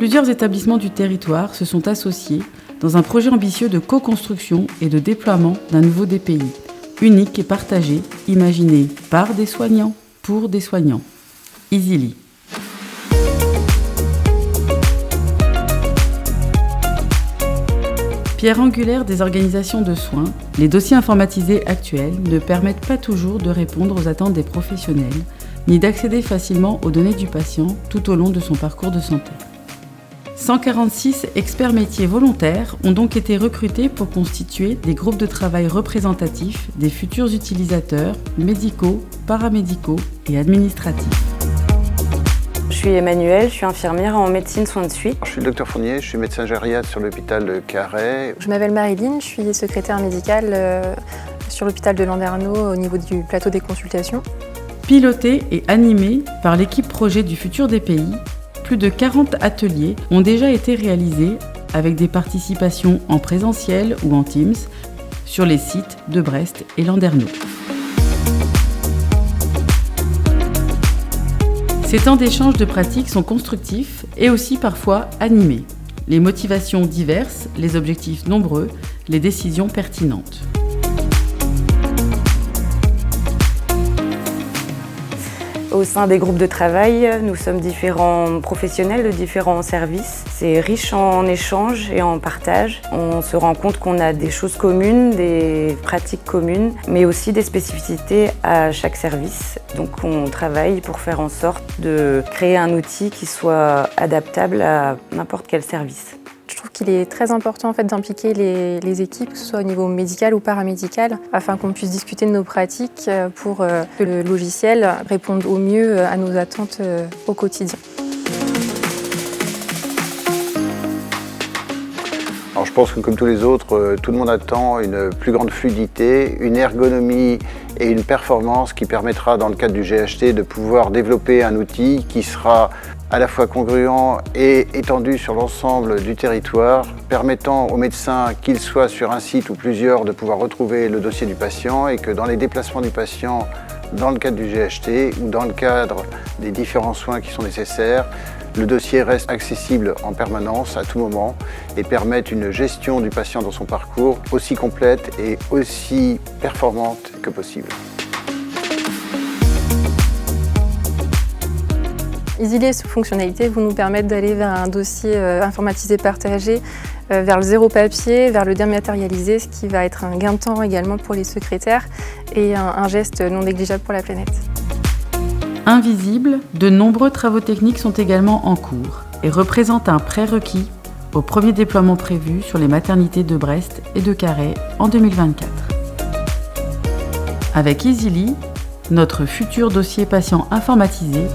Plusieurs établissements du territoire se sont associés dans un projet ambitieux de co-construction et de déploiement d'un nouveau DPI, unique et partagé, imaginé par des soignants, pour des soignants. Easily. Pierre angulaire des organisations de soins, les dossiers informatisés actuels ne permettent pas toujours de répondre aux attentes des professionnels, ni d'accéder facilement aux données du patient tout au long de son parcours de santé. 146 experts métiers volontaires ont donc été recrutés pour constituer des groupes de travail représentatifs des futurs utilisateurs médicaux, paramédicaux et administratifs. Je suis Emmanuelle, je suis infirmière en médecine soins de suite. Je suis le docteur Fournier, je suis médecin gériatre sur l'hôpital de Carhaix. Je m'appelle Maryline, je suis secrétaire médicale sur l'hôpital de Landerneau au niveau du plateau des consultations. Piloté et animé par l'équipe projet du futur DPI, plus de 40 ateliers ont déjà été réalisés avec des participations en présentiel ou en Teams sur les sites de Brest et Landerneau. Ces temps d'échange de pratiques sont constructifs et aussi parfois animés. Les motivations diverses, les objectifs nombreux, les décisions pertinentes. Au sein des groupes de travail, nous sommes différents professionnels de différents services. C'est riche en échanges et en partage. On se rend compte qu'on a des choses communes, des pratiques communes, mais aussi des spécificités à chaque service. Donc on travaille pour faire en sorte de créer un outil qui soit adaptable à n'importe quel service. Je trouve qu'il est très important d'impliquer les équipes, que ce soit au niveau médical ou paramédical, afin qu'on puisse discuter de nos pratiques pour que le logiciel réponde au mieux à nos attentes au quotidien. Alors je pense que comme tous les autres, tout le monde attend une plus grande fluidité, une ergonomie et une performance qui permettra dans le cadre du GHT de pouvoir développer un outil qui sera à la fois congruent et étendu sur l'ensemble du territoire, permettant aux médecins, qu'ils soient sur un site ou plusieurs, de pouvoir retrouver le dossier du patient et que dans les déplacements du patient, dans le cadre du GHT ou dans le cadre des différents soins qui sont nécessaires, le dossier reste accessible en permanence à tout moment et permette une gestion du patient dans son parcours aussi complète et aussi performante que possible. Easily, ces fonctionnalités vont nous permettre d'aller vers un dossier informatisé partagé, vers le zéro papier, vers le dématérialisé, ce qui va être un gain de temps également pour les secrétaires et un geste non négligeable pour la planète. Invisibles, de nombreux travaux techniques sont également en cours et représentent un prérequis au premier déploiement prévu sur les maternités de Brest et de Carhaix en 2024. Avec Easily, notre futur dossier patient informatisé